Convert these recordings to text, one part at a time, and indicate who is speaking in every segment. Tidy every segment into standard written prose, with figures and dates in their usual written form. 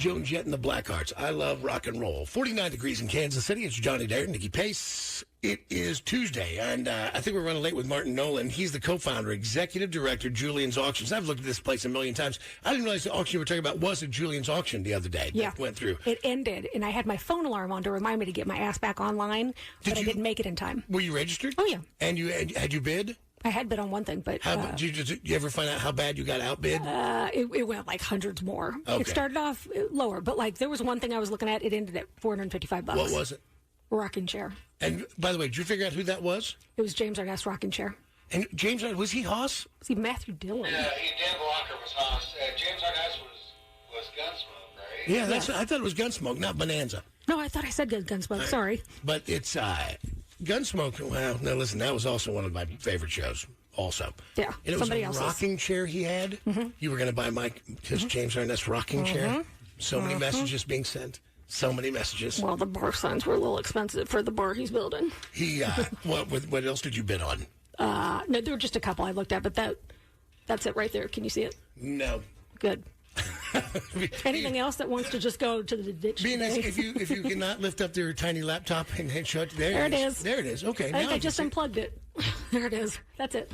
Speaker 1: Joan Jett and the Blackhearts. I love rock and roll. 49 degrees in Kansas City. It's Johnny Dare, Nycki Pace. It is Tuesday, and I think we're running late with Martin Nolan. He's the co-founder, executive director, Julian's Auctions. I've looked at this place a million times. I didn't realize the auction you were talking about was at Julian's Auction the other day.
Speaker 2: Yeah.
Speaker 1: That went through.
Speaker 2: It ended, and I had my phone alarm on to remind me to get my ass back online, but I didn't make it in time.
Speaker 1: Were you registered?
Speaker 2: Oh, yeah.
Speaker 1: And had you bid?
Speaker 2: I had bid on one thing, but...
Speaker 1: Did you ever find out how bad you got outbid?
Speaker 2: It went like hundreds more.
Speaker 1: Okay.
Speaker 2: It started off lower, but like there was one thing I was looking at, it ended at $455.
Speaker 1: What was it?
Speaker 2: Rocking chair.
Speaker 1: And by the way, did you figure out who that was?
Speaker 2: It was James Arness rocking chair.
Speaker 1: And James Arness, was he Haas?
Speaker 2: Was he Matthew Dillon?
Speaker 3: Yeah, Dan Walker was Haas. James Arness was Gunsmoke, right?
Speaker 1: Yeah, I thought it was Gunsmoke, not Bonanza.
Speaker 2: No, I thought I said Gunsmoke. Sorry.
Speaker 1: But it's Gunsmoke. Well, no, listen, that was also one of my favorite shows. Also,
Speaker 2: yeah,
Speaker 1: and it was a rocking chair he had. Mm-hmm. You were going to buy his James Arness rocking chair. So many messages being sent. So many messages.
Speaker 2: Well, the bar signs were a little expensive for the bar he's building.
Speaker 1: What else did you bid on?
Speaker 2: No, there were just a couple I looked at, but that's it right there. Can you see it?
Speaker 1: No.
Speaker 2: Good. Anything else that wants to just go to the ditch?
Speaker 1: Be nice if you cannot lift up their tiny laptop and show it. There it is. There it is. Okay.
Speaker 2: I just unplugged it. There it is. That's it.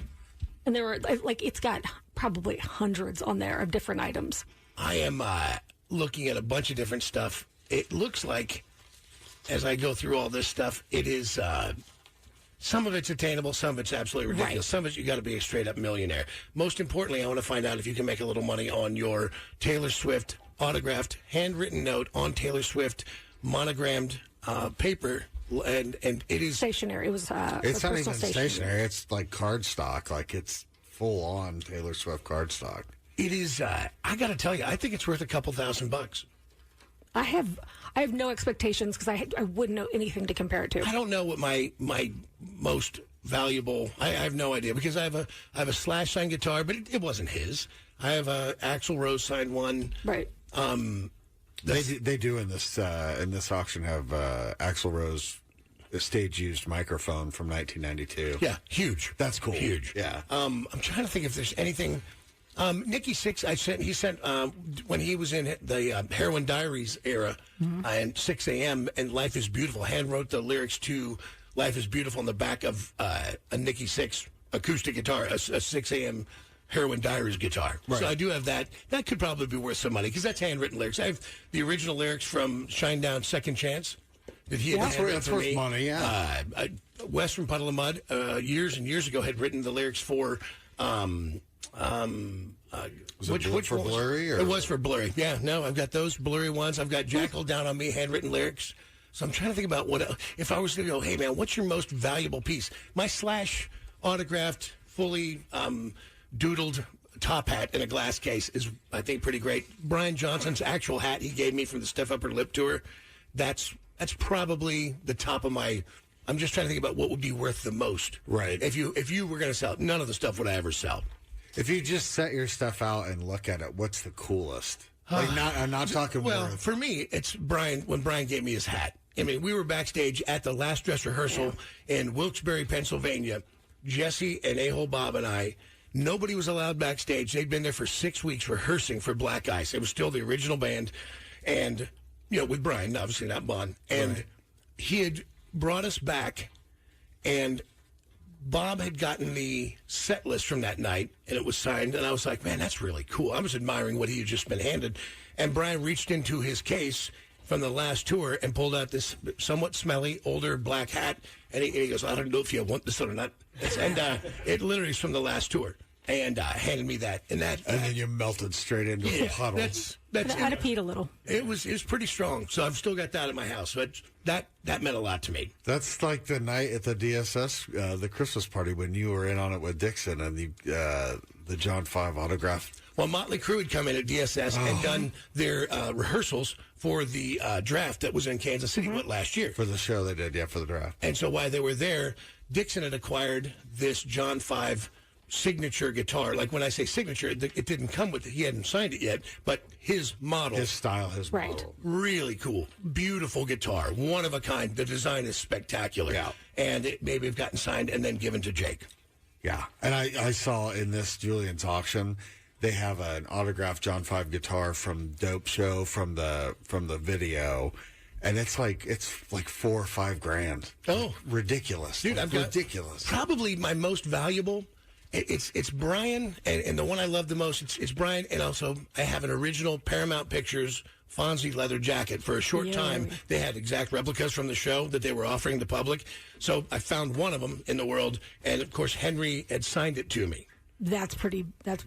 Speaker 2: And there were it's got probably hundreds on there of different items.
Speaker 1: I am looking at a bunch of different stuff. It looks like, as I go through all this stuff, it is some of it's attainable, some of it's absolutely ridiculous. Right. Some of it you got to be a straight up millionaire. Most importantly, I want to find out if you can make a little money on your Taylor Swift autographed, handwritten note on Taylor Swift monogrammed paper, and it is
Speaker 4: stationary. It was
Speaker 5: it's not even stationary. It's like cardstock. Like it's full on Taylor Swift cardstock.
Speaker 1: It is. I got to tell you, I think it's worth a couple $1,000. I
Speaker 2: have no expectations because I wouldn't know anything to compare it to.
Speaker 1: I don't know what my most valuable. I have no idea because I have a Slash signed guitar, but it wasn't his. I have a Axl Rose signed one.
Speaker 2: Right.
Speaker 5: They do in this auction have Axl Rose a stage used microphone from 1992.
Speaker 1: Yeah, huge.
Speaker 5: That's cool.
Speaker 1: Huge.
Speaker 5: Yeah.
Speaker 1: I'm trying to think if there's anything. Nycki Six, he sent when he was in the Heroin Diaries era, and 6 a.m. and Life is Beautiful, hand wrote the lyrics to Life is Beautiful on the back of a Nycki Six acoustic guitar, a 6 a.m. Heroin Diaries guitar. Right. So I do have that. That could probably be worth some money because that's handwritten lyrics. I have the original lyrics from Shinedown Second Chance. That he had
Speaker 5: that's worth money, yeah.
Speaker 1: Wes from Puddle of Mud, years and years ago, had written the lyrics for...
Speaker 5: which for Blurry?
Speaker 1: It was for Blurry. Yeah, no, I've got those Blurry ones. I've got Jackal Down on Me, handwritten lyrics. So I'm trying to think about what if I was to go, hey man, what's your most valuable piece? My Slash autographed, fully doodled top hat in a glass case is, I think, pretty great. Brian Johnson's actual hat he gave me from the Stiff Upper Lip tour. That's probably the top of my. I'm just trying to think about what would be worth the most.
Speaker 5: Right.
Speaker 1: If you were going to sell, none of the stuff would I ever sell.
Speaker 5: If you just set your stuff out and look at it, what's the coolest? I'm not talking.
Speaker 1: Well, for me, it's Brian. When Brian gave me his hat, I mean, we were backstage at the last dress rehearsal in Wilkes-Barre, Pennsylvania. Jesse and A-Hole Bob and I. Nobody was allowed backstage. They'd been there for 6 weeks rehearsing for Black Ice. It was still the original band, and with Brian, obviously not Bon, and he had brought us back, and Bob had gotten the set list from that night, and it was signed, and I was like, man, that's really cool. I was admiring what he had just been handed, and Brian reached into his case from the last tour and pulled out this somewhat smelly, older black hat, and he goes, I don't know if you want this or not, and it literally is from the last tour, and handed me that, and
Speaker 5: then you melted straight into the puddle.
Speaker 2: I'd have peed a little.
Speaker 1: It was pretty strong, so I've still got that at my house. But that meant a lot to me.
Speaker 5: That's like the night at the DSS, the Christmas party, when you were in on it with Dixon and the John 5 autograph.
Speaker 1: Well, Motley Crue had come in at DSS and done their rehearsals for the draft that was in Kansas City last year.
Speaker 5: For the show they did, for the draft.
Speaker 1: And so while they were there, Dixon had acquired this John 5 signature guitar. Like when I say signature, it didn't come with it. He hadn't signed it yet, but his model.
Speaker 5: His style, his model.
Speaker 1: Really cool. Beautiful guitar. One of a kind. The design is spectacular.
Speaker 5: Yeah.
Speaker 1: And it maybe have gotten signed and then given to Jake.
Speaker 5: Yeah. And I saw in this Julian's auction, they have an autographed John 5 guitar from Dope Show from the video, and it's like $4 or $5 grand.
Speaker 1: Oh,
Speaker 5: ridiculous,
Speaker 1: dude! I've got
Speaker 5: ridiculous.
Speaker 1: Probably my most valuable. It's Brian, and the one I love the most. It's Brian, and also I have an original Paramount Pictures Fonzie leather jacket. For a short time, they had exact replicas from the show that they were offering the public. So I found one of them in the world, and of course Henry had signed it to me.
Speaker 2: That's pretty. That's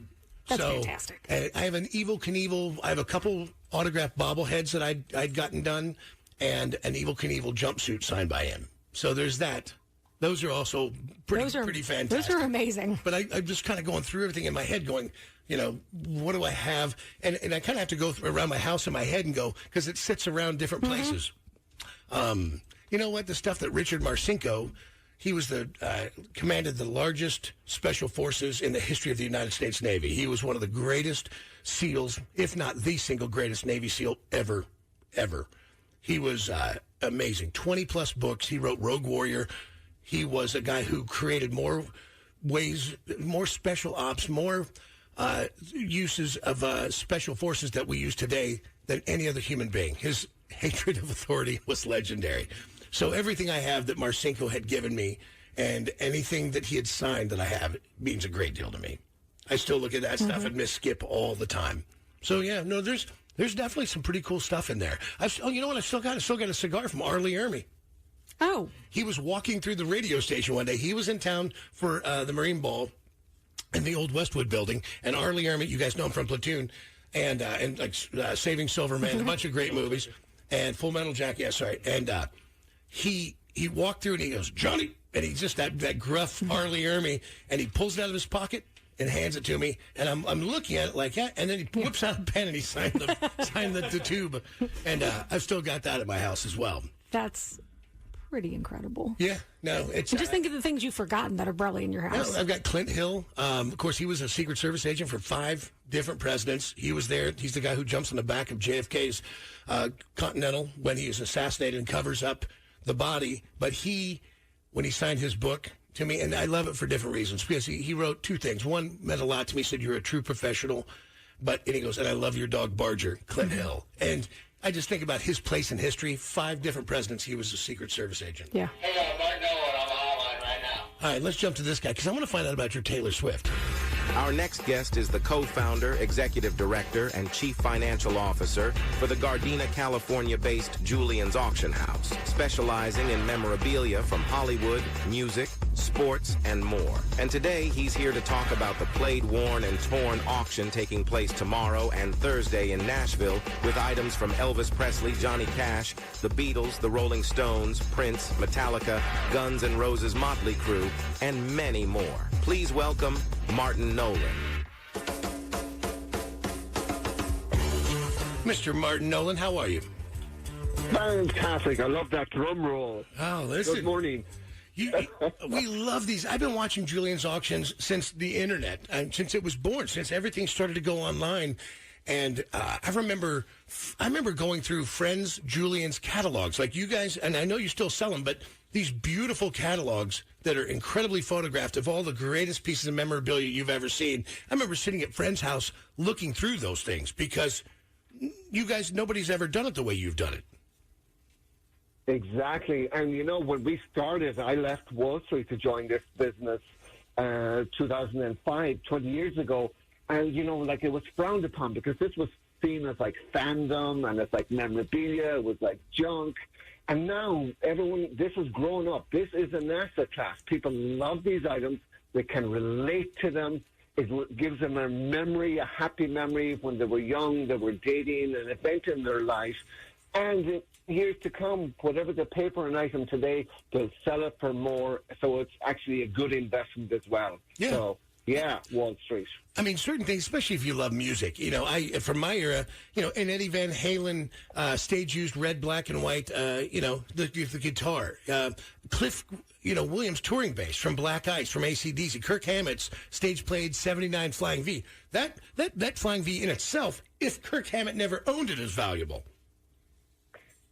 Speaker 2: fantastic.
Speaker 1: And I have an Evel Knievel. I have a couple autographed bobbleheads that I'd gotten done, and an Evel Knievel jumpsuit signed by him. So there's that. Those are also pretty fantastic.
Speaker 2: Those are amazing.
Speaker 1: But I'm just kind of going through everything in my head, going, what do I have? And I kind of have to go around my house in my head and go, because it sits around different places. You know what? The stuff that Richard Marcinko, he was commanded the largest special forces in the history of the United States Navy. He was one of the greatest SEALs, if not the single greatest Navy SEAL ever. He was amazing. 20-plus books. He wrote Rogue Warrior. He was a guy who created more ways, more special ops, more uses of special forces that we use today than any other human being. His hatred of authority was legendary. So everything I have that Marcinko had given me and anything that he had signed that I have means a great deal to me. I still look at that stuff and miss Skip all the time. So, yeah, no, there's definitely some pretty cool stuff in there. You know what? I still got a cigar from Arlie Ermy.
Speaker 2: Oh.
Speaker 1: He was walking through the radio station one day. He was in town for the Marine Ball in the old Westwood building. And Arlie Ermy, you guys know him from Platoon, and like Saving Silverman, a bunch of great movies, and Full Metal Jacket. Yeah, sorry. And he walked through and he goes, "Johnny," and he's just that gruff Arlie Ermy, and he pulls it out of his pocket and hands it to me, and I'm looking at it like that, and then he whips out a pen and he signed the tube, and I've still got that at my house as well.
Speaker 2: That's pretty incredible.
Speaker 1: Yeah, no, it's...
Speaker 2: And just think of the things you've forgotten that are probably in your house.
Speaker 1: I've got Clint Hill. Of course, he was a Secret Service agent for 5 different presidents. He was there. He's the guy who jumps on the back of JFK's Continental when he is assassinated and covers up the body. But when he signed his book to me, and I love it for different reasons, because he wrote 2 things. One meant a lot to me. He said, "You're a true professional." And he goes, "And I love your dog, Barger," Clint Hill. And I just think about his place in history. 5 different presidents, he was a Secret Service agent.
Speaker 2: Yeah.
Speaker 3: Hey, Martin Nolan on the hotline right now.
Speaker 1: All right, let's jump to this guy, because I want to find out about your Taylor Swift.
Speaker 4: Our next guest is the co-founder, executive director, and chief financial officer for the Gardena, California-based Julian's Auction House, specializing in memorabilia from Hollywood, music, sports, and more. And today, he's here to talk about the Played, Worn, and Torn auction taking place tomorrow and Thursday in Nashville, with items from Elvis Presley, Johnny Cash, the Beatles, the Rolling Stones, Prince, Metallica, Guns N' Roses, Motley Crue, and many more. Please welcome Martin Nolan.
Speaker 1: Mr. Martin Nolan, how are you?
Speaker 6: Fantastic. I love that drum roll.
Speaker 1: Oh, listen.
Speaker 6: Good morning.
Speaker 1: We love these. I've been watching Julian's auctions since the internet, and since it was born, since everything started to go online. And I remember going through Friends Julian's catalogs, like you guys, and I know you still sell them, but these beautiful catalogs that are incredibly photographed of all the greatest pieces of memorabilia you've ever seen. I remember sitting at Friend's house looking through those things, because you guys, nobody's ever done it the way you've done it.
Speaker 6: Exactly. And, when we started, I left Wall Street to join this business 2005, 20 years ago. And, it was frowned upon, because this was seen as like fandom, and it's like memorabilia. It was like junk. And now this has grown up. This is an asset class. People love these items. They can relate to them. It gives them a memory, a happy memory when they were young, they were dating, an event in their life. And years to come, whatever they pay for an item today, they'll sell it for more. So it's actually a good investment as well.
Speaker 1: Yeah.
Speaker 6: So, yeah, Wall Street.
Speaker 1: I mean, certain things, especially if you love music. From my era, an Eddie Van Halen stage-used red, black, and white, the guitar. Cliff, Williams touring bass from Black Ice, from AC/DC. Kirk Hammett's stage-played 79 Flying V. That Flying V in itself, if Kirk Hammett never owned it, is valuable.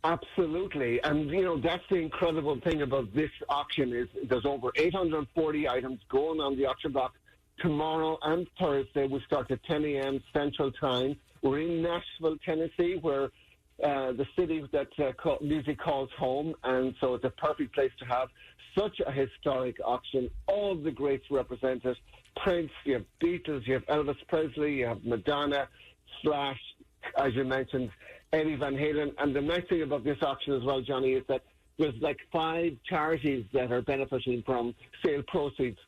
Speaker 6: Absolutely. And, that's the incredible thing about this auction is there's over 840 items going on the auction block. tomorrow and Thursday. We start at 10 a.m. Central Time. We're in Nashville, Tennessee, where the city that music calls home, and so it's a perfect place to have such a historic auction. All the greats represented. Prince, you have Beatles, you have Elvis Presley, you have Madonna, Slash, as you mentioned, Eddie Van Halen. And the nice thing about this auction as well, Johnny, is that there's like 5 charities that are benefiting from sale proceeds.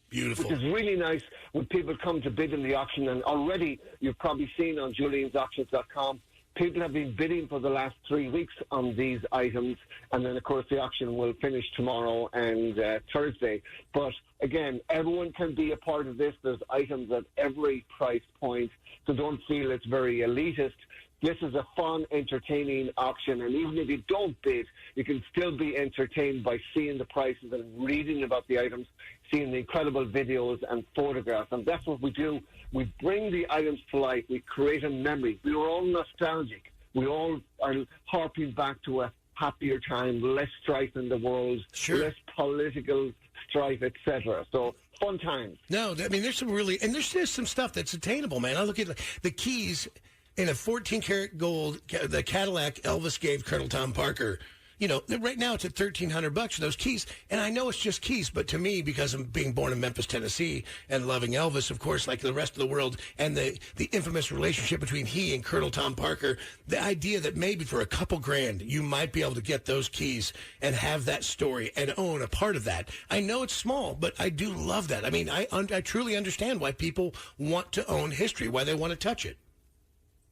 Speaker 1: Beautiful.
Speaker 6: Which is really nice when people come to bid in the auction. And already you've probably seen on juliansauctions.com, people have been bidding for the last 3 weeks on these items. And then, of course, the auction will finish tomorrow and Thursday. But, again, everyone can be a part of this. There's items at every price point. So don't feel it's very elitist. This is a fun, entertaining auction. And even if you don't bid, you can still be entertained by seeing the prices and reading about the items, seeing the incredible videos and photographs. And that's what we do. We bring the items to life. We create a memory. We are all nostalgic. We all are harping back to a happier time, less strife in the world, less political strife, etc. So fun times.
Speaker 1: No, I mean, there's some really, and there's some stuff that's attainable, man. I look at the keys in a 14-karat gold, the Cadillac Elvis gave Colonel Tom Parker. You know, right now it's at $1,300 for those keys. And I know it's just keys, but to me, because I'm being born in Memphis, Tennessee, and loving Elvis, of course, like the rest of the world, and the infamous relationship between he and Colonel Tom Parker, the idea that maybe for a couple grand, you might be able to get those keys and have that story and own a part of that. I know it's small, but I do love that. I mean, I truly understand why people want to own history, why they want to touch it.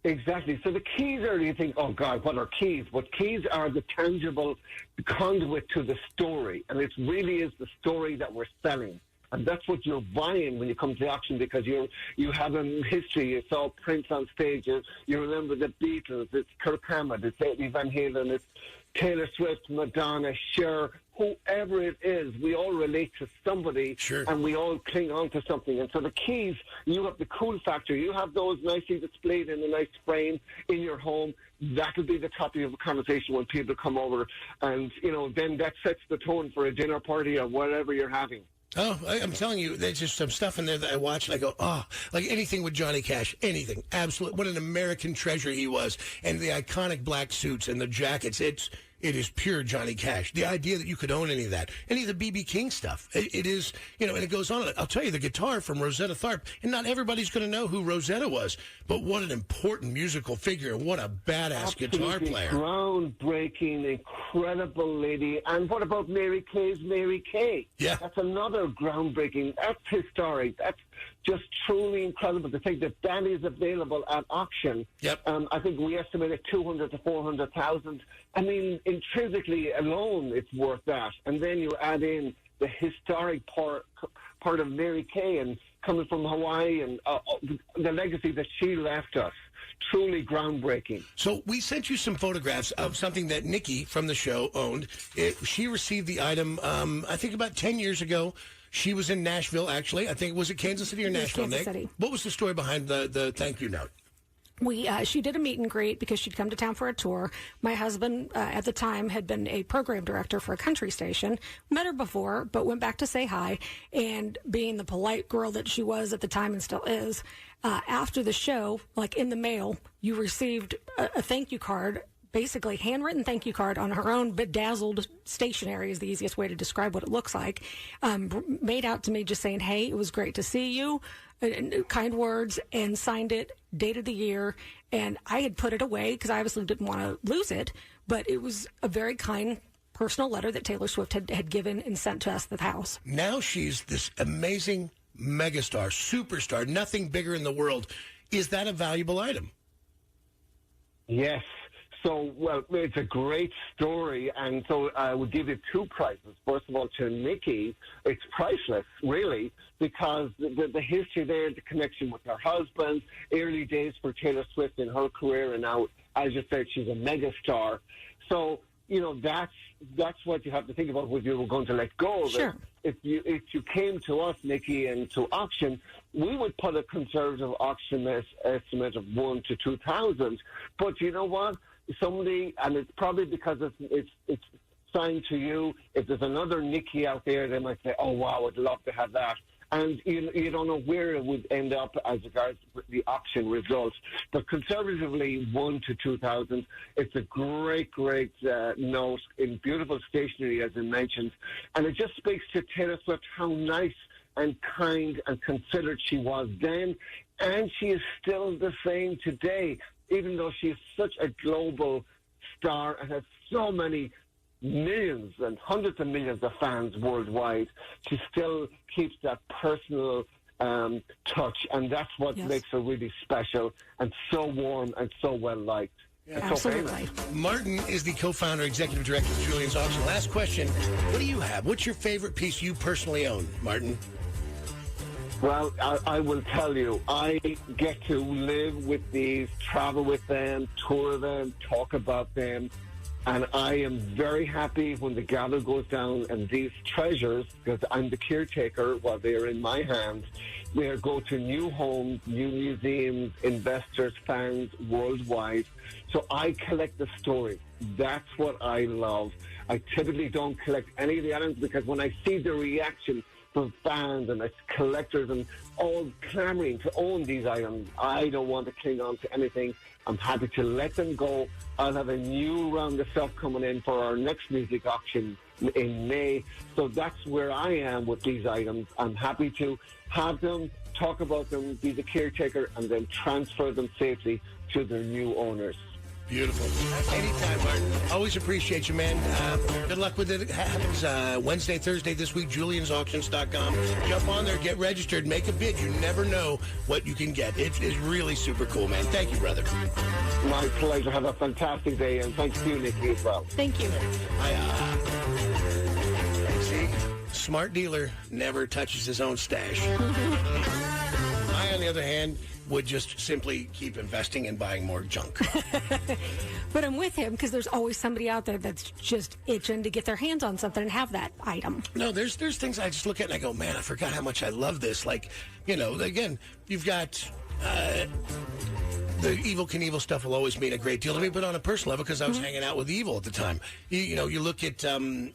Speaker 6: Exactly. So the keys are, you think, oh, God, what are keys? But keys are the tangible conduit to the story. And it really is the story that we're selling. And that's what you're buying when you come to the auction, because you have a history. You saw Prince on stage. You remember the Beatles. It's Kirk Hammett. It's Eddie Van Halen. It's Taylor Swift, Madonna, Cher, whoever it is. We all relate to somebody, and we all cling on to something. And so the keys, you have the cool factor. You have those nicely displayed in a nice frame in your home. That'll be the topic of a conversation when people come over. And, you know, then that sets the tone for a dinner party or whatever you're having.
Speaker 1: Oh, I'm telling you, there's just some stuff in there that I watch and I go, oh, like anything with Johnny Cash, anything. Absolutely. What an American treasure he was. And the iconic black suits and the jackets, it is pure Johnny Cash. The idea that you could own any of that, any of the B.B. King stuff, it is, you know, and it goes on. I'll tell you, the guitar from Rosetta Tharpe, and not everybody's going to know who Rosetta was, but what an important musical figure, and what a badass guitar player.
Speaker 6: Groundbreaking, incredible lady. And what about Mary Kay's Mary Kay? Yeah. That's another groundbreaking. That's historic. That's just truly incredible to think that is available at auction. Yep. I think we estimated 200 to 400,000. I mean, intrinsically alone, it's worth that. And then you add in the historic part of Mary Kay and coming from Hawaii and the legacy that she left us. Truly groundbreaking.
Speaker 1: So we sent you some photographs of something that Nycki from the show owned. She received the item, I think about 10 years ago. She was in Nashville, actually. I think, was it Kansas City or Nashville,
Speaker 2: Kansas
Speaker 1: Nick?
Speaker 2: City.
Speaker 1: What was the story behind the thank you note?
Speaker 2: She did a meet and greet because she'd come to town for a tour. My husband, at the time, had been a program director for a country station. Met her before, but went back to say hi. And being the polite girl that she was at the time and still is, after the show, like in the mail, you received a thank you card, basically handwritten thank you card on her own bedazzled stationery is the easiest way to describe what it looks like, made out to me just saying, hey, it was great to see you, kind words, and signed it, date of the year. And I had put it away because I obviously didn't want to lose it, but it was a very kind personal letter that Taylor Swift had given and sent to us at the house.
Speaker 1: Now she's this amazing megastar, superstar, nothing bigger in the world. Is that a valuable item?
Speaker 6: Yes. So, well, it's a great story, and so I would give you 2 prizes. First of all, to Nycki, it's priceless, really, because the history there, the connection with her husband, early days for Taylor Swift in her career, and now, as you said, she's a megastar. So, you know, that's what you have to think about when you were going to let go of it. If you came to us, Nycki, and to auction, we would put a conservative auction estimate of 1,000 to 2,000. But you know what? Somebody, and it's probably because it's signed to you. If there's another Nycki out there, they might say, "Oh wow, I'd love to have that." And you don't know where it would end up as regards to the auction results. But conservatively, 1 to 2,000. It's a great note in beautiful stationery, as I mentioned. And it just speaks to Taylor Swift how nice and kind and considerate she was then. And she is still the same today, even though she is such a global star and has so many millions and hundreds of millions of fans worldwide. She still keeps that personal touch, and that's what makes her really special and so warm and so well liked.
Speaker 1: Yeah.
Speaker 2: Absolutely.
Speaker 1: Martin is the co-founder, executive director of Julian's Auction. Last question: what do you have? What's your favorite piece you personally own, Martin?
Speaker 6: Well, I will tell you, I get to live with these, travel with them, tour them, talk about them, and I am very happy when the gavel goes down and these treasures, because I'm the caretaker while they are in my hands, they go to new homes, new museums, investors, fans worldwide. So I collect the story. That's what I love. I typically don't collect any of the items because when I see the reaction from fans and collectors and all clamoring to own these items, I don't want to cling on to anything. I'm happy to let them go. I'll have a new round of stuff coming in for our next music auction in May. So that's where I am with these items. I'm happy to have them, talk about them, be the caretaker, and then transfer them safely to their new owners.
Speaker 1: Beautiful. Anytime, Martin. Always appreciate you, man. Good luck with it. It happens Wednesday, Thursday this week, juliansauctions.com. Jump on there, get registered, make a bid. You never know what you can get. It is really super cool, man. Thank you, brother.
Speaker 6: My pleasure. Have a fantastic day, and thanks to you, Nycki, as well.
Speaker 2: Thank you.
Speaker 1: See, smart dealer never touches his own stash. I, on the other hand, would just simply keep investing and buying more junk.
Speaker 2: But I'm with him because there's always somebody out there that's just itching to get their hands on something and have that item.
Speaker 1: No, there's things I just look at and I go, man, I forgot how much I love this. Like, again, you've got the Evil Knievel stuff will always mean a great deal to me, but on a personal level, because I was hanging out with Evil at the time. You look at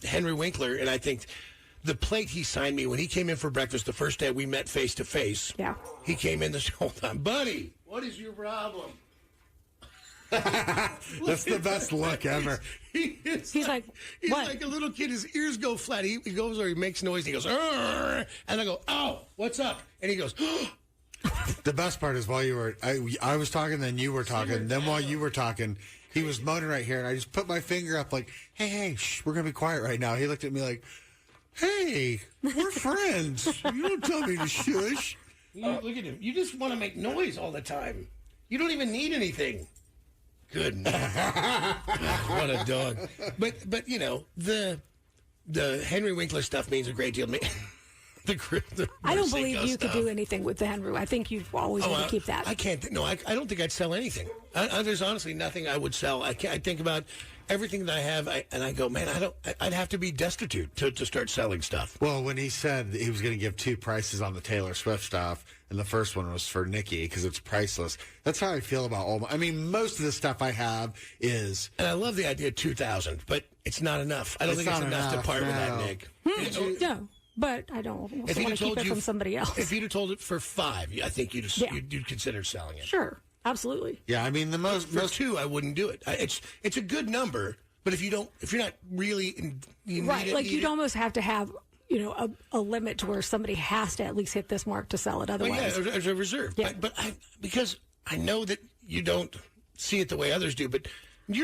Speaker 1: Henry Winkler, and I think the plate he signed me when he came in for breakfast the first day we met face to face.
Speaker 2: Yeah.
Speaker 1: He came in this whole time. Buddy, what is your problem?
Speaker 5: That's the best look ever.
Speaker 2: He's like, what?
Speaker 1: Like a little kid. His ears go flat. He goes or he makes noise. And he goes, "Arr!" And I go, "Oh, what's up?" And he goes,
Speaker 5: The best part is while you were, I was talking, then you were talking, then while you were talking, he was moaning right here, and I just put my finger up like, hey, shh, we're going to be quiet right now. He looked at me like, hey, we're friends. You don't tell me to shush.
Speaker 1: Look at him. You just want to make noise all the time. You don't even need anything. Good. What a dog. But the Henry Winkler stuff means a great deal to me.
Speaker 2: I don't believe you could do anything with the Henry. I think you've always want to keep that.
Speaker 1: I can't. I don't think I'd sell anything. There's honestly nothing I would sell. I think about everything that I have, and I go, man, I'd have to be destitute to start selling stuff.
Speaker 5: Well, when he said he was going to give 2 prices on the Taylor Swift stuff, and the first one was for Nycki because it's priceless. That's how I feel about all. Most of the stuff I have is.
Speaker 1: And I love the idea of 2,000, but it's not enough. I don't think it's enough to part with that, Nick.
Speaker 2: No. But I don't want to keep it from somebody else.
Speaker 1: If you'd have told it for 5, I think you'd consider selling it.
Speaker 2: Sure, absolutely.
Speaker 5: Yeah, the most
Speaker 1: for 2, I wouldn't do it. It's a good number, but if you're not really
Speaker 2: right, like you'd almost have to have a limit to where somebody has to at least hit this mark to sell it. Otherwise,
Speaker 1: well, as a reserve. Yeah. But because I know that you don't see it the way others do, but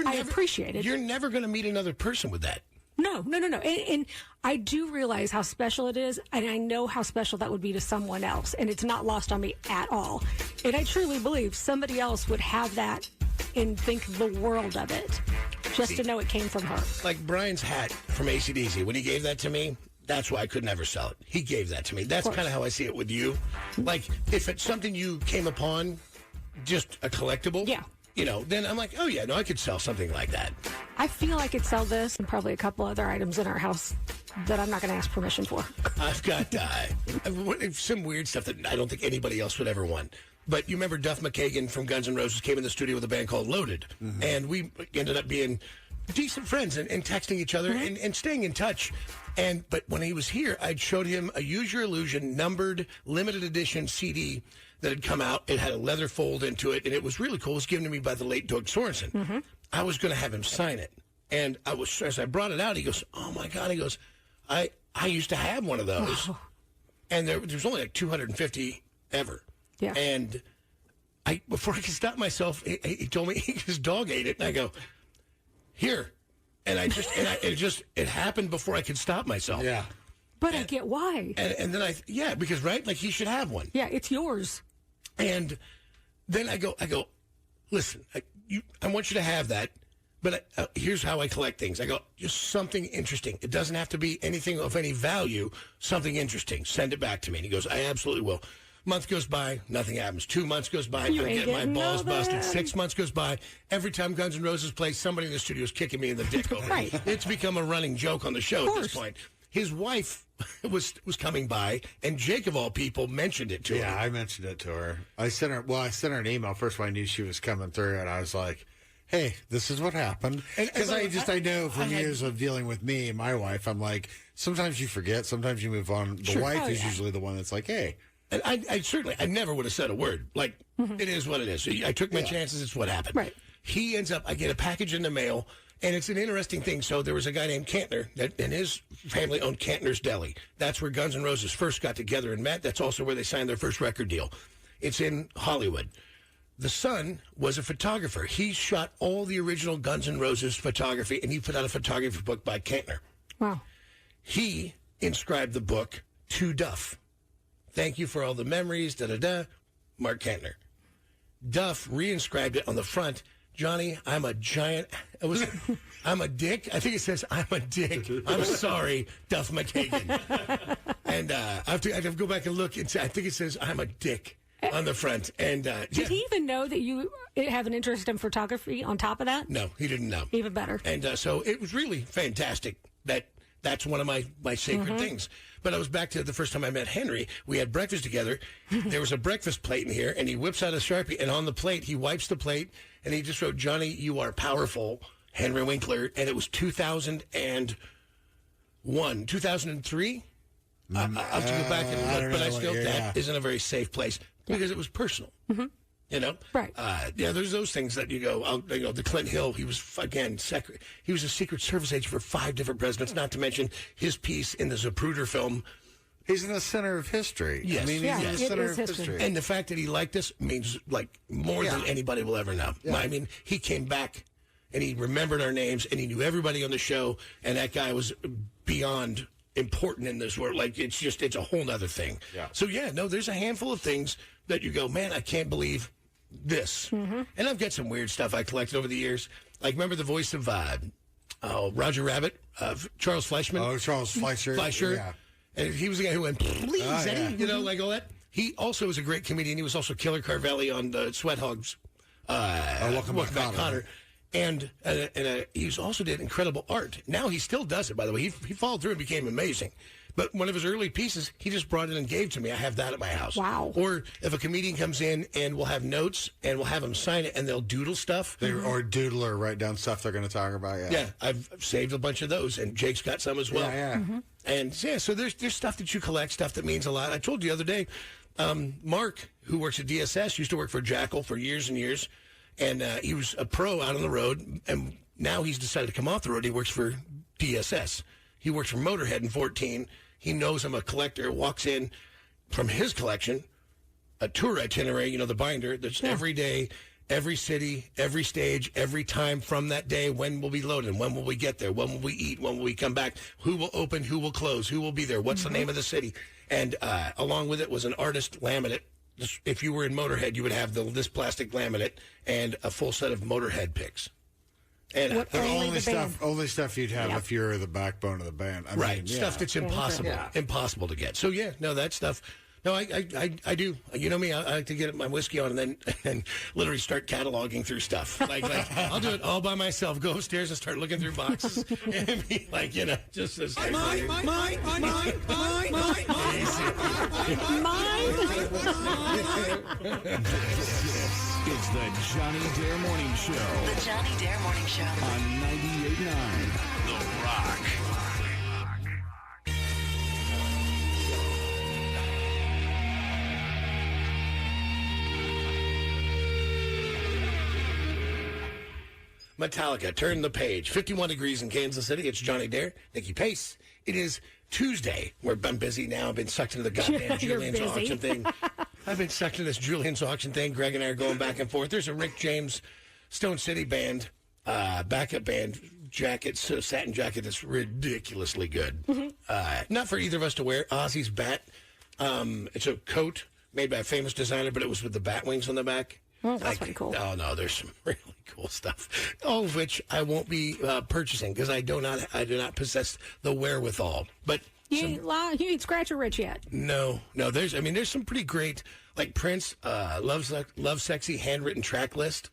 Speaker 1: I
Speaker 2: appreciate it.
Speaker 1: You're never going to meet another person with that.
Speaker 2: No. And I do realize how special it is, and I know how special that would be to someone else, and it's not lost on me at all. And I truly believe somebody else would have that and think the world of it, just to know it came from her.
Speaker 1: Like Brian's hat from AC/DC, when he gave that to me, that's why I could never sell it. He gave that to me. That's kind of how I see it with you. Like, if it's something you came upon, just a collectible, then I'm like, oh, yeah, no, I could sell something like that.
Speaker 2: I feel I could sell this and probably a couple other items in our house that I'm not going to ask permission for.
Speaker 1: I've got some weird stuff that I don't think anybody else would ever want. But you remember Duff McKagan from Guns N' Roses came in the studio with a band called Loaded, and we ended up being decent friends and texting each other and staying in touch. But when he was here, I'd showed him a Use Your Illusion numbered limited edition CD that had come out. It had a leather fold into it, and it was really cool. It was given to me by the late Doug Sorensen. I was going to have him sign it. And as I brought it out, he goes, "Oh, my God." He goes, I used to have one of those. And there's only like 250 ever. Yeah. And before I could stop myself, he told me his dog ate it. And I go, "Here." And it happened before I could stop myself.
Speaker 5: Yeah.
Speaker 2: But I get why.
Speaker 1: And then because, right? Like, he should have one.
Speaker 2: Yeah, it's yours.
Speaker 1: And then I go, "Listen, I want you to have that. But here's how I collect things." I go, "Just something interesting. It doesn't have to be anything of any value. Something interesting. Send it back to me." And he goes, "I absolutely will." Month goes by, nothing happens. 2 months goes by, I'm getting my balls busted. 6 months goes by. Every time Guns N' Roses plays, somebody in the studio is kicking me in the dick over
Speaker 2: Right.
Speaker 1: it. It's become a running joke on the show at this point. His wife was coming by, and Jake, of all people, mentioned it to her.
Speaker 5: Yeah, I mentioned it to her. I sent her an email first when I knew she was coming through, and I was like, "Hey, this is what happened." Because I know from years of dealing with me and my wife, I'm like, sometimes you forget, sometimes you move on. The wife is usually the one that's like, "Hey."
Speaker 1: And I never would have said a word. Like, it is what it is. I took my chances. It's what happened.
Speaker 2: Right.
Speaker 1: He ends up, I get a package in the mail, and it's an interesting thing. So there was a guy named Cantner, and his family owned Cantner's Deli. That's where Guns N' Roses first got together and met. That's also where they signed their first record deal. It's in Hollywood. The son was a photographer. He shot all the original Guns N' Roses photography, and he put out a photography book by Cantner.
Speaker 2: Wow.
Speaker 1: He inscribed the book to Duff. "Thank you for all the memories, da-da-da, Mark Cantner." Duff reinscribed it on the front. "Johnny, I'm a giant." "I'm a dick." I think it says, "I'm a dick. I'm sorry, Duff McKagan." And I have to go back and look and say, I think it says, "I'm a dick" on the front. And
Speaker 2: did he even know that you have an interest in photography on top of that?
Speaker 1: No, he didn't know.
Speaker 2: Even better.
Speaker 1: And so it was really fantastic that's one of my sacred things. But I was back to the first time I met Henry. We had breakfast together. There was a breakfast plate in here, and he whips out a Sharpie, and on the plate, he wipes the plate, and he just wrote, "Johnny, you are powerful, Henry Winkler." And it was 2001, 2003. I'll have to go back and look, but I still, that isn't a very safe place because it was personal. You know?
Speaker 2: Right.
Speaker 1: There's those things that you go, the Clint Hill, he was, again, he was a Secret Service agent for 5 different presidents, not to mention his piece in the Zapruder film.
Speaker 5: He's in the center of history.
Speaker 1: Yes.
Speaker 5: I mean, he's in the center of history.
Speaker 1: And the fact that he liked us means, like, more than anybody will ever know. Yeah. I mean, he came back, and he remembered our names, and he knew everybody on the show, and that guy was beyond important in this world. Like, it's a whole nother thing. Yeah. So, there's a handful of things that you go, man, I can't believe this. And I've got some weird stuff I collected over the years. Like, remember the voice of Roger Rabbit, Charles Fleischman?
Speaker 5: Oh, Charles Fleischer.
Speaker 1: Yeah. And he was the guy who went, "Please, like all that." He also was a great comedian. He was also Killer Carvelli on the Sweat Hogs. Welcome Back, Connor. And he also did incredible art. Now he still does it, by the way. He followed through and became amazing. But one of his early pieces, he just brought it and gave to me. I have that at my house.
Speaker 2: Wow.
Speaker 1: Or if a comedian comes in and we'll have notes and we'll have them sign it and they'll doodle stuff.
Speaker 5: Or doodle or write down stuff they're going to talk about.
Speaker 1: Yeah, I've saved a bunch of those, and Jake's got some as well.
Speaker 5: Yeah.
Speaker 1: And so there's stuff that you collect, stuff that means a lot. I told you the other day, Mark, who works at DSS, used to work for Jackal for years and years, and he was a pro out on the road, and now he's decided to come off the road. He works for DSS. He works for Motorhead in 14. He knows I'm a collector, walks in from his collection, a tour itinerary, the binder that's every day, every city, every stage, every time from that day, when will we load in, when will we get there, when will we eat, when will we come back, who will open, who will close, who will be there, what's the name of the city. And along with it was an artist laminate. If you were in Motorhead, you would have this plastic laminate and a full set of Motorhead pics. And
Speaker 5: only stuff you'd have if you're the backbone of the band. I mean,
Speaker 1: stuff that's impossible to get. So that stuff. No, I do. You know me. I like to get my whiskey on and then literally start cataloging through stuff. Like I'll do it all by myself. Go upstairs and start looking through boxes and be like, just as
Speaker 2: Mine.
Speaker 7: It's the Johnny Dare Morning Show
Speaker 8: The Johnny Dare Morning Show.
Speaker 7: on 98.9 The Rock.
Speaker 1: Metallica, turn the page. 51 degrees in Kansas City. It's Johnny Dare, Nycki Pace. It is Tuesday. I'm busy now. I've been sucked into the goddamn
Speaker 2: You're
Speaker 1: Julian's
Speaker 2: busy.
Speaker 1: auction thing. I've been sucked into this Julian's auction thing. Greg and I are going back and forth. There's a Rick James Stone City band, backup band jacket, satin jacket that's ridiculously good. Not for either of us to wear. Ozzy's bat. It's a coat made by a famous designer, but it was with the bat wings on the back.
Speaker 2: That's pretty cool.
Speaker 1: Oh no, there's some really cool stuff. All of which I won't be purchasing because I do not possess the wherewithal. But
Speaker 2: You ain't scratch or rich yet.
Speaker 1: no. There's some pretty great like Prince Love Sexy handwritten track list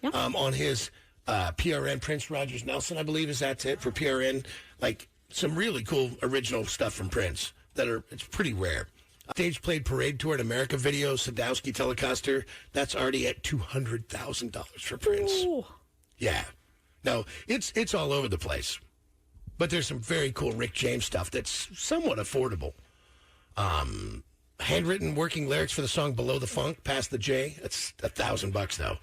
Speaker 1: on his PRN. Prince Rogers Nelson, I believe, that's it for PRN. Like some really cool original stuff from Prince it's pretty rare. Stage played parade tour in America video, Sadowski Telecaster. That's already at $200,000 for Prince.
Speaker 2: Ooh.
Speaker 1: Yeah. No, it's all over the place. But there's some very cool Rick James stuff that's somewhat affordable. Handwritten working lyrics for the song Below the Funk, Past the J. That's $1,000 though.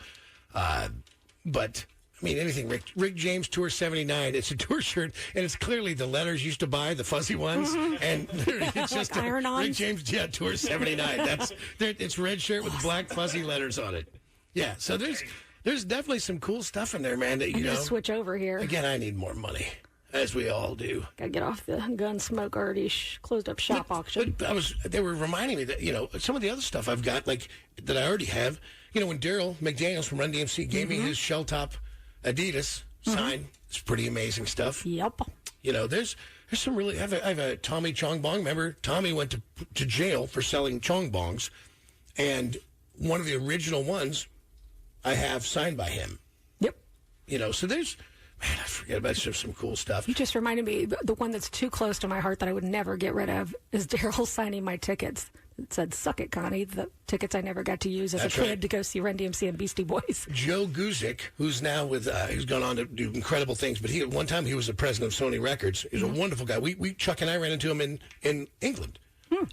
Speaker 1: But I mean, anything Rick James Tour 79. It's a tour shirt, and it's clearly the letters you used to buy, the fuzzy ones, and it's just
Speaker 2: Like iron-ons?
Speaker 1: Rick James Tour 79. It's red shirt with black fuzzy letters on it. Yeah, so there's definitely some cool stuff in there, man. That
Speaker 2: I need to switch over here.
Speaker 1: Again, I need more money, as we all do.
Speaker 2: Gotta get off the Gunsmoke already closed up shop auction.
Speaker 1: But they were reminding me that some of the other stuff I've got, like that I already have. When Daryl McDaniels from Run DMC gave me his shell top Adidas sign, it's pretty amazing stuff.
Speaker 2: Yep.
Speaker 1: There's some really. I have a Tommy Chong Bong. Remember, Tommy went to jail for selling Chong Bongs, and one of the original ones I have signed by him.
Speaker 2: Yep.
Speaker 1: So there's. Man, I forget about some cool stuff.
Speaker 2: You just reminded me, the one that's too close to my heart that I would never get rid of is Daryl signing my tickets. It said, "Suck it, Connie," the tickets I never got to use as a kid to go see Run DMC and Beastie Boys.
Speaker 1: Joe Guzik, who's now who's gone on to do incredible things, but at one time he was the president of Sony Records. He's a wonderful guy. We Chuck and I ran into him in England,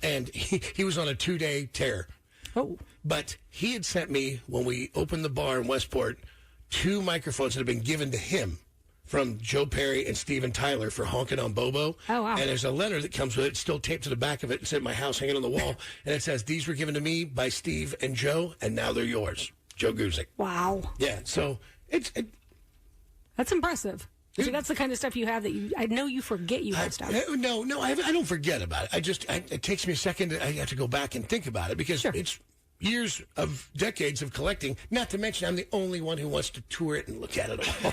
Speaker 1: and he was on a 2-day tear.
Speaker 2: Oh.
Speaker 1: But he had sent me, when we opened the bar in Westport, 2 microphones that had been given to him from Joe Perry and Steven Tyler for Honkin' on Bobo.
Speaker 2: Oh, wow.
Speaker 1: And there's a letter that comes with it, still taped to the back of it. It's at my house hanging on the wall. And it says, "These were given to me by Steve and Joe, and now they're yours." Joe Guzik.
Speaker 2: Wow.
Speaker 1: Yeah, so
Speaker 2: That's impressive. See, that's the kind of stuff you have that I know you forget you have stuff.
Speaker 1: No, I don't forget about it. It takes me a second. I have to go back and think about it because it's years of decades of collecting. Not to mention, I'm the only one who wants to tour it and look at it all.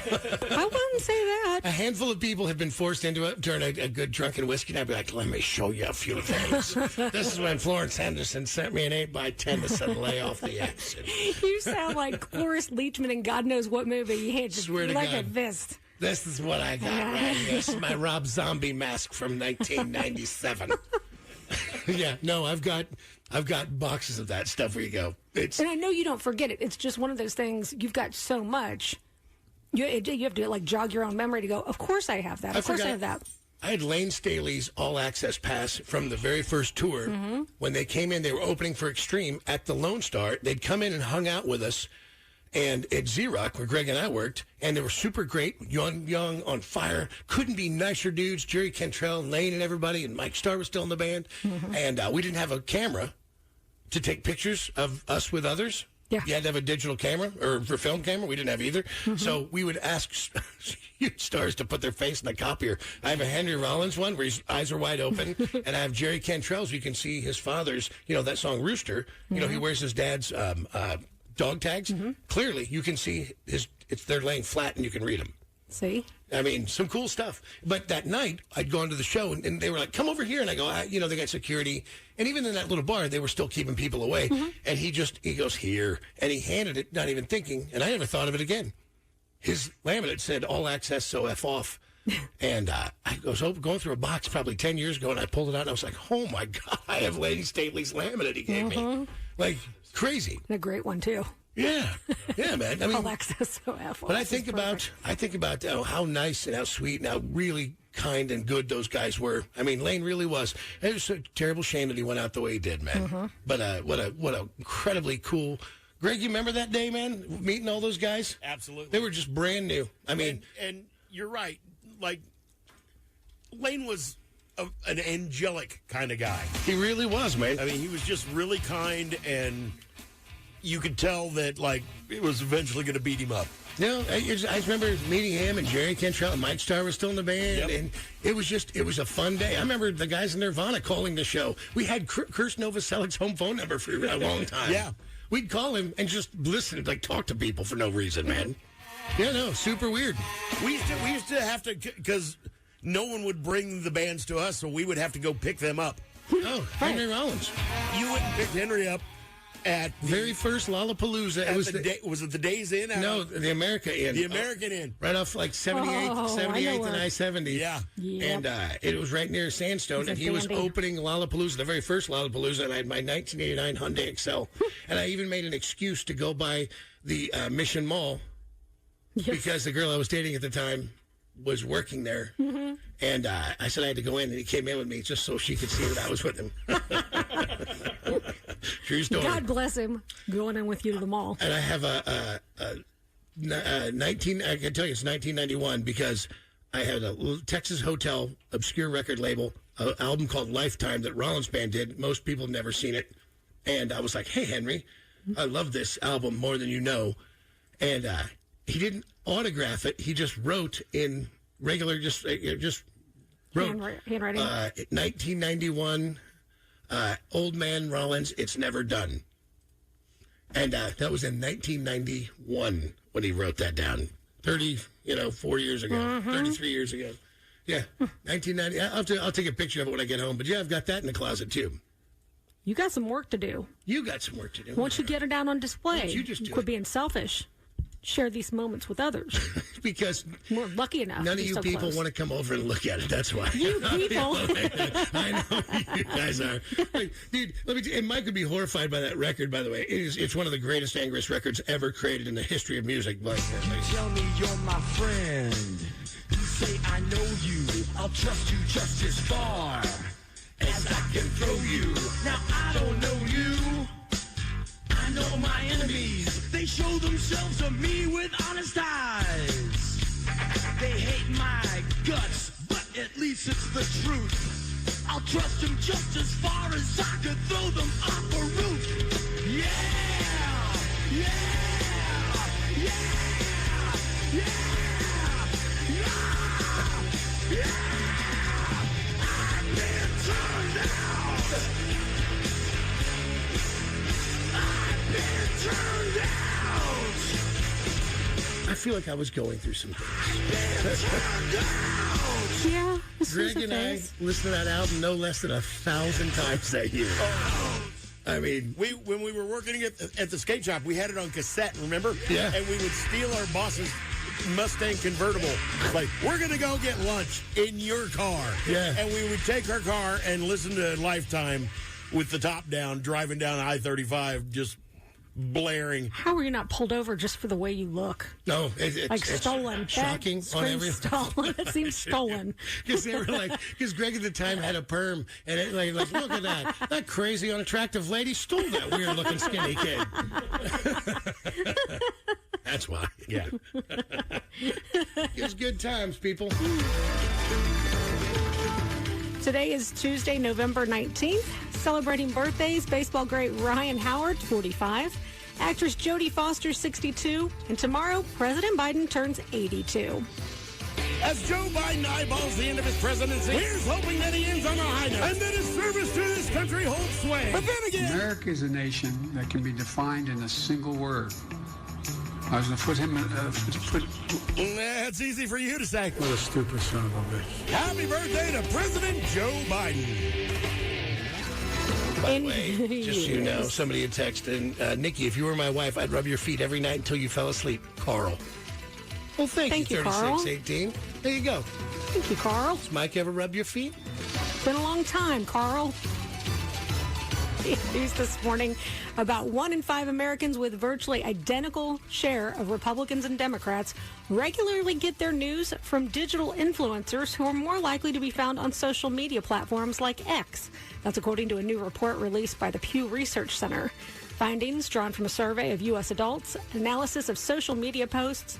Speaker 2: I wouldn't say that.
Speaker 1: A handful of people have been forced into it during a good drunken whiskey. And I'd be like, "Let me show you a few things." This is when Florence Henderson sent me an 8x10 to set lay off the exit.
Speaker 2: You sound like Cloris Leachman in God knows what movie. You had just
Speaker 1: Swear to
Speaker 2: look
Speaker 1: God.
Speaker 2: at this.
Speaker 1: This is what I got right here. This is my Rob Zombie mask from 1997. Yeah, no, I've got boxes of that stuff where you go.
Speaker 2: And I know you don't forget it. It's just one of those things. You've got so much. You have to jog your own memory to go, of course I have that. Of course I have that.
Speaker 1: I had Lane Staley's All Access Pass from the very first tour. When they came in, they were opening for Extreme at the Lone Star. They'd come in and hung out with us. And at Z-Rock, where Greg and I worked, and they were super great, young, on fire, couldn't be nicer dudes, Jerry Cantrell, Lane and everybody, and Mike Starr was still in the band. And we didn't have a camera to take pictures of us with others.
Speaker 2: Yeah.
Speaker 1: You had to have a digital camera or for film camera. We didn't have either. So we would ask huge stars to put their face in the copier. I have a Henry Rollins one where his eyes are wide open, and I have Jerry Cantrell's. You can see his father's, that song Rooster. He wears his dad's dog tags. Clearly, you can see they're laying flat and you can read them.
Speaker 2: See?
Speaker 1: I mean, some cool stuff. But that night, I'd gone to the show, and they were like, "Come over here." And I go, they got security. And even in that little bar, they were still keeping people away. And he goes, "Here." And he handed it, not even thinking. And I never thought of it again. His laminate said, "All access, so F off." And I was going through a box probably 10 years ago, and I pulled it out, and I was like, "Oh, my God, I have Lady Staley's laminate he gave me." like crazy.
Speaker 2: And a great one, too.
Speaker 1: Yeah, yeah, man. I mean,
Speaker 2: Alexis OF.
Speaker 1: but I think about how nice and how sweet and how really kind and good those guys were. I mean, Lane really was. It was a terrible shame that he went out the way he did, man. But what a incredibly cool. Greg, you remember that day, man? Meeting all those guys?
Speaker 9: Absolutely.
Speaker 1: They were just brand new. I mean,
Speaker 9: and you're right. Like, Lane was an angelic kind of guy.
Speaker 1: he really was, man.
Speaker 9: I mean, he was just really kind, and you could tell that, like, it was eventually going to beat him up.
Speaker 1: I remember meeting him and Jerry Cantrell and Mike Starr was still in the band,
Speaker 9: Yep.
Speaker 1: and it was a fun day. I remember the guys in Nirvana calling the show. We had Kirst Novoselic's home phone number for a long time.
Speaker 9: Yeah.
Speaker 1: We'd call him and just listen, like talk to people for no reason, man. Yeah, no, super weird.
Speaker 9: We used to have to, because no one would bring the bands to us, so we would have to go pick them up.
Speaker 1: Oh, Henry Rollins.
Speaker 9: You went and picked Henry up at the
Speaker 1: Very first Lollapalooza.
Speaker 9: was it the Days Inn?
Speaker 1: No, the America Inn.
Speaker 9: The American Inn.
Speaker 1: Right off like 78th and I-70.
Speaker 9: Yeah.
Speaker 1: And it was right near Sandstone, and he was
Speaker 2: dandy.
Speaker 1: opening Lollapalooza, the very first Lollapalooza, and I had my 1989 Hyundai Excel. And I even made an excuse to go by the Mission Mall because the girl I was dating at the time was working there. And I said I had to go in, and he came in with me just so she could see that I was with him. True story.
Speaker 2: God bless him going in with you to the mall.
Speaker 1: And I have I can tell you it's 1991 because I had a little Texas Hotel obscure record label, an album called Lifetime that Rollins Band did. Most people have never seen it. And I was like, hey, Henry, I love this album more than you know. And he didn't autograph it. He just wrote in regular, just wrote.
Speaker 2: Handwriting.
Speaker 1: 1991, Old Man Rollins, It's Never Done. And that was in 1991 when he wrote that down. 4 years ago, 33 years ago. Yeah, 1990. I'll take a picture of it when I get home. But yeah, I've got that in the closet too.
Speaker 2: You got some work to do.
Speaker 1: You got some work to do.
Speaker 2: Once you get it out on display,
Speaker 1: Why don't you just do
Speaker 2: quit
Speaker 1: it?
Speaker 2: being selfish. Share these moments with others.
Speaker 1: Because
Speaker 2: We're lucky enough.
Speaker 1: none
Speaker 2: to
Speaker 1: of
Speaker 2: be
Speaker 1: you
Speaker 2: so
Speaker 1: people
Speaker 2: close.
Speaker 1: want to come over and look at it. That's why.
Speaker 2: You people.
Speaker 1: I know you guys are. Like, dude, let me tell you, and Mike would be horrified by that record, by the way. It's one of the greatest, angriest records ever created in the history of music. Like,
Speaker 10: Tell me you're my friend. You say I know you. I'll trust you just as far as I can throw you. Now I don't know you. I know my enemies. They show themselves to me with honest eyes. They hate my guts, but at least it's the truth. I'll trust them just as far as I could throw them off a roof. Yeah! Yeah! Yeah! Yeah! Yeah! I've been turned out! I've been turned out!
Speaker 1: I feel like I was going through some things.
Speaker 10: Been turned out!
Speaker 2: Yeah. this was
Speaker 1: Greg
Speaker 2: a
Speaker 1: and I
Speaker 2: phase.
Speaker 1: listened to that album no less than 1,000 times that year. I mean,
Speaker 9: When we were working at the skate shop, we had it on cassette, remember?
Speaker 1: Yeah.
Speaker 9: And we would steal our boss's Mustang convertible. Like, we're going to go get lunch in your car.
Speaker 1: Yeah.
Speaker 9: And we would take our car and listen to Lifetime with the top down, driving down I-35, just blaring.
Speaker 2: How were you not pulled over just for the way you look?
Speaker 1: no, it's
Speaker 2: Like stolen.
Speaker 1: It's shocking
Speaker 2: That
Speaker 1: on
Speaker 2: screams
Speaker 1: every.
Speaker 2: stolen. It seems stolen.
Speaker 1: Because they were like, because Greg at the time had a perm, and it, like, look at that, that crazy, unattractive lady stole that weird looking skinny kid. That's why.
Speaker 9: Yeah.
Speaker 1: It was good times, people.
Speaker 2: Today is Tuesday, November 19th. Celebrating birthdays, baseball great Ryan Howard, 45. Actress Jodie Foster, 62. And tomorrow, President Biden turns 82.
Speaker 9: As Joe Biden eyeballs the end of his presidency, here's hoping that he ends on a high note and that his service to this country holds sway. But then again,
Speaker 11: America is a nation that can be defined in a single word. I was going to put him
Speaker 9: that's easy for you to say.
Speaker 11: What a stupid son of a bitch.
Speaker 9: Happy birthday to President Joe Biden.
Speaker 1: By the way, just so you know, somebody had texted, Nycki, if you were my wife, I'd rub your feet every night until you fell asleep. Carl. Well, thank you,
Speaker 2: Carl.
Speaker 1: 3618. There you go.
Speaker 2: Thank you, Carl.
Speaker 1: Does Mike ever rub your feet?
Speaker 2: Been a long time, Carl. News this morning about 1 in 5 Americans with virtually identical share of Republicans and Democrats regularly get their news from digital influencers who are more likely to be found on social media platforms like X. That's according to a new report released by the Pew Research Center. Findings drawn from a survey of U.S. adults, analysis of social media posts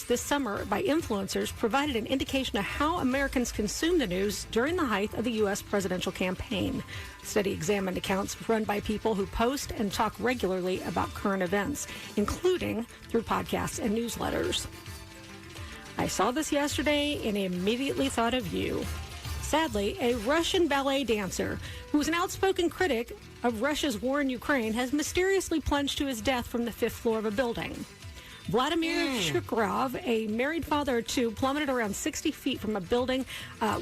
Speaker 2: this summer by influencers provided an indication of how Americans consume the news during the height of the U.S. presidential campaign. The study examined accounts run by people who post and talk regularly about current events, including through podcasts and newsletters. I saw this yesterday and immediately thought of you. Sadly, a Russian ballet dancer who was an outspoken critic of Russia's war in Ukraine has mysteriously plunged to his death from the 5th floor of a building. Vladimir Shukurov, a married father of 2, plummeted around 60 feet from a building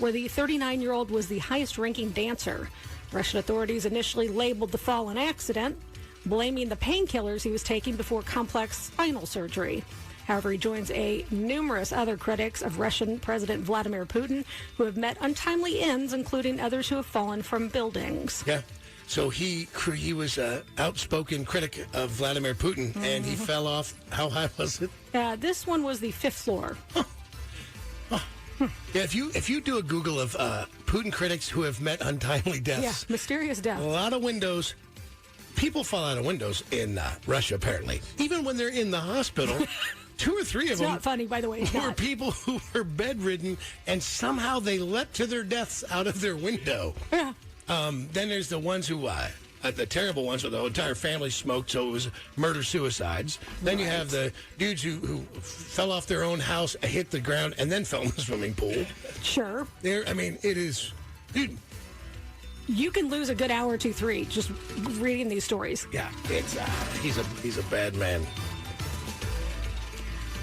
Speaker 2: where the 39-year-old was the highest-ranking dancer. Russian authorities initially labeled the fall an accident, blaming the painkillers he was taking before complex spinal surgery. However, he joins numerous other critics of Russian President Vladimir Putin who have met untimely ends, including others who have fallen from buildings.
Speaker 1: Yeah. So he was an outspoken critic of Vladimir Putin, and he fell off. How high was it?
Speaker 2: This one was the 5th floor.
Speaker 1: Yeah, if you do a Google of Putin critics who have met untimely deaths.
Speaker 2: Yeah, mysterious deaths.
Speaker 1: A lot of windows. People fall out of windows in Russia, apparently. Even when they're in the hospital. 2 or 3 of them.
Speaker 2: It's not funny, by the way.
Speaker 1: Were people who were bedridden, and somehow they leapt to their deaths out of their window.
Speaker 2: Yeah.
Speaker 1: Then there's the ones who, the terrible ones where the entire family smoked, so it was murder-suicides. Then you have the dudes who fell off their own house, hit the ground, and then fell in the swimming pool.
Speaker 2: Sure.
Speaker 1: It is... Dude.
Speaker 2: You can lose a good hour, 2, 3, just reading these stories.
Speaker 1: Yeah, it's he's a bad man.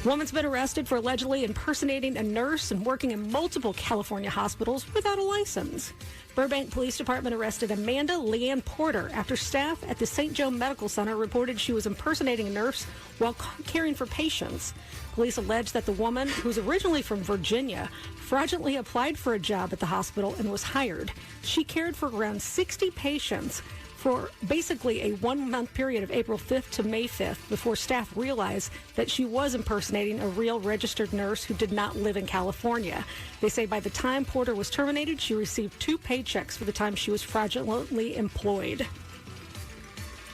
Speaker 2: Woman's been arrested for allegedly impersonating a nurse and working in multiple California hospitals without a license. Burbank Police Department arrested Amanda Leanne Porter after staff at the St. Joe Medical Center reported she was impersonating a nurse while caring for patients. Police allege that the woman, who's originally from Virginia, fraudulently applied for a job at the hospital and was hired. She cared for around 60 patients for basically a 1-month period of April 5th to May 5th before staff realized that she was impersonating a real registered nurse who did not live in California. They say by the time Porter was terminated, she received 2 paychecks for the time she was fraudulently employed.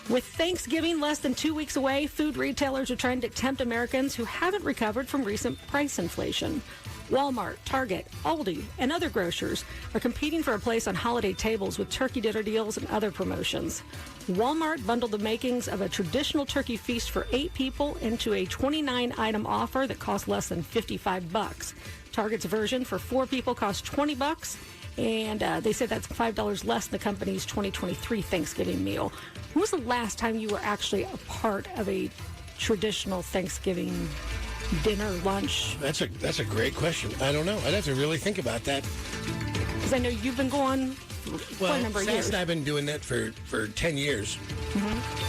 Speaker 2: With Thanksgiving less than 2 weeks away, food retailers are trying to tempt Americans who haven't recovered from recent price inflation. Walmart, Target, Aldi, and other grocers are competing for a place on holiday tables with turkey dinner deals and other promotions. Walmart bundled the makings of a traditional turkey feast for 8 people into a 29-item offer that costs less than $55. Target's version for 4 people costs $20, and they say that's $5 less than the company's 2023 Thanksgiving meal. When was the last time you were actually a part of a traditional Thanksgiving dinner, lunch?
Speaker 1: That's a great question. I don't know. I'd have to really think about that.
Speaker 2: Because I know you've been going for a number of years.
Speaker 1: And I've been doing that for 10 years.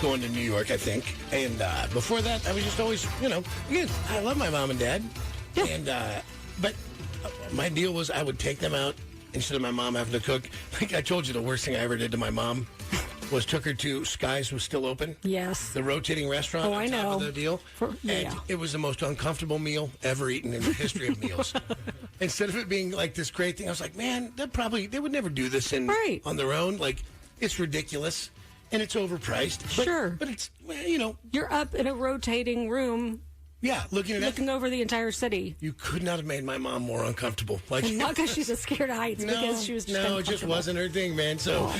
Speaker 1: Going to New York, I think. And before that, I was just always, again, I love my mom and dad.
Speaker 2: Yeah.
Speaker 1: And but my deal was I would take them out instead of my mom having to cook. Like I told you, the worst thing I ever did to my mom was took her to Skies was still open.
Speaker 2: Yes.
Speaker 1: The rotating restaurant on top of the deal. And it was the most uncomfortable meal ever eaten in the history of meals. Instead of it being like this great thing, I was like, man, they would never do this on their own. Like, it's ridiculous. And it's overpriced. But it's,
Speaker 2: You're up in a rotating room.
Speaker 1: Yeah, looking
Speaker 2: over the entire city.
Speaker 1: You could not have made my mom more uncomfortable. Like,
Speaker 2: and not because she's a scared of heights, because she was just
Speaker 1: it just wasn't her thing, man. So,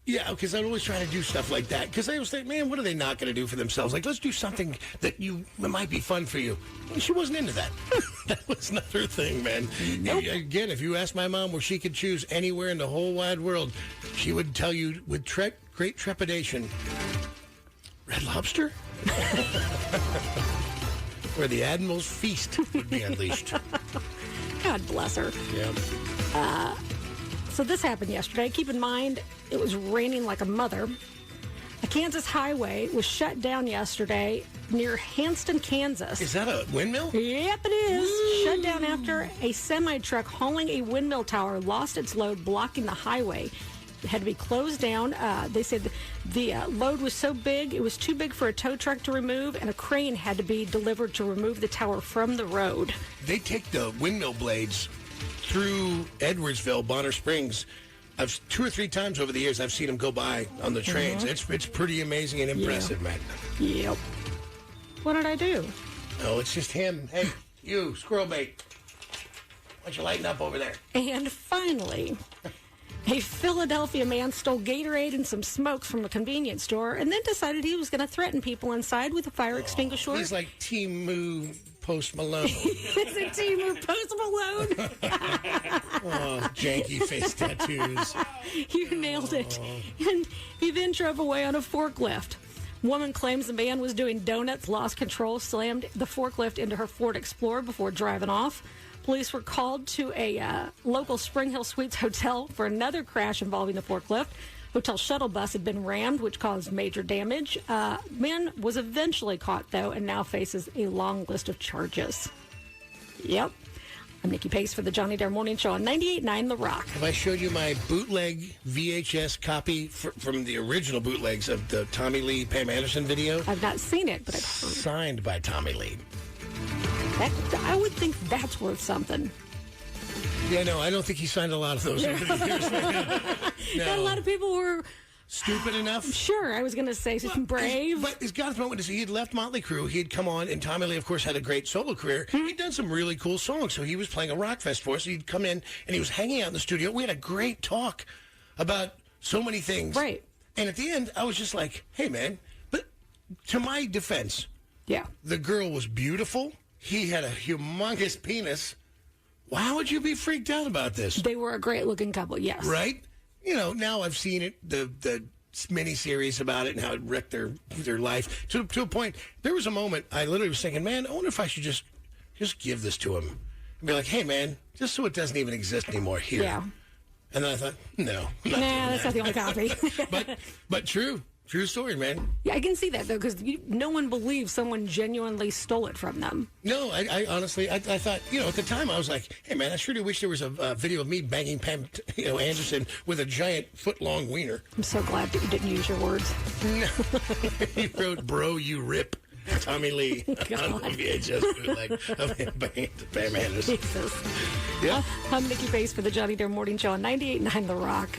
Speaker 1: yeah, because I'd always try to do stuff like that. Because I was like, man, what are they not going to do for themselves? Like, let's do something that might be fun for you. And she wasn't into that. That was not her thing, man. Nope. Again, if you asked my mom where she could choose anywhere in the whole wide world, she would tell you with great trepidation, Red Lobster? Where the Admiral's feast would be unleashed.
Speaker 2: God bless her.
Speaker 1: Yeah.
Speaker 2: So this happened yesterday. Keep in mind, it was raining like a mother. A Kansas highway was shut down yesterday near Hanston, Kansas.
Speaker 1: Is that a windmill?
Speaker 2: Yep, it is. Woo! Shut down after a semi-truck hauling a windmill tower lost its load, blocking the highway. had to be closed down. They said the load was so big, it was too big for a tow truck to remove, and a crane had to be delivered to remove the tower from the road.
Speaker 1: They take the windmill blades through Edwardsville, Bonner Springs. I've 2 or 3 times over the years I've seen them go by on the trains. It's pretty amazing and impressive, man.
Speaker 2: Yep. What did I do?
Speaker 1: Oh, it's just him. Hey, you, squirrel bait. Why don't you lighten up over there?
Speaker 2: And finally, a Philadelphia man stole Gatorade and some smokes from a convenience store and then decided he was going to threaten people inside with a fire extinguisher.
Speaker 1: He's like Team Post Malone.
Speaker 2: Is it Team Post Malone?
Speaker 1: Oh, janky face tattoos.
Speaker 2: You nailed it. And he then drove away on a forklift. Woman claims the man was doing donuts, lost control, slammed the forklift into her Ford Explorer before driving off. Police were called to a local Spring Hill Suites hotel for another crash involving the forklift. Hotel shuttle bus had been rammed, which caused major damage. Man was eventually caught, though, and now faces a long list of charges. Yep. I'm Nycki Pace for the Johnny Dare Morning Show on 98.9 The Rock.
Speaker 1: Have I showed you my bootleg VHS copy from the original bootlegs of the Tommy Lee, Pam Anderson video?
Speaker 2: I've not seen it, but I've heard.
Speaker 1: Signed by Tommy Lee.
Speaker 2: I would think that's worth something.
Speaker 1: Yeah, no, I don't think he signed a lot of those over the years.
Speaker 2: No. A lot of people were
Speaker 1: stupid enough.
Speaker 2: Sure, I was going to say brave.
Speaker 1: But his God's moment is he had left Motley Crue. He had come on, and Tommy Lee, of course, had a great solo career. He'd done some really cool songs, so he was playing a rock fest for us. So he'd come in, and he was hanging out in the studio. We had a great talk about so many things.
Speaker 2: Right.
Speaker 1: And at the end, I was just like, hey, man. But to my defense,
Speaker 2: yeah,
Speaker 1: the girl was beautiful. He had a humongous penis. Why would you be freaked out about this?
Speaker 2: They were a great-looking couple, yes.
Speaker 1: Right? You know, now I've seen it, the mini-series about it and how it wrecked their life. To a point, there was a moment I literally was thinking, man, I wonder if I should just give this to him. And be like, hey, man, just so it doesn't even exist anymore here.
Speaker 2: Yeah.
Speaker 1: And then I thought, no.
Speaker 2: That's not the only copy.
Speaker 1: but true. True story, man.
Speaker 2: Yeah, I can see that, though, because no one believes someone genuinely stole it from them.
Speaker 1: No, I honestly, I thought, at the time I was like, hey, man, I sure do wish there was a video of me banging Pam Anderson with a giant foot-long wiener.
Speaker 2: I'm so glad that you didn't use your words.
Speaker 1: No. He wrote, bro, you rip. Tommy Lee on the VHS bootleg of him banging Pam Anderson.
Speaker 2: Jesus.
Speaker 1: Yeah.
Speaker 2: I'm Nycki Pace for the Johnny Dare Morning Show on 98.9 The Rock.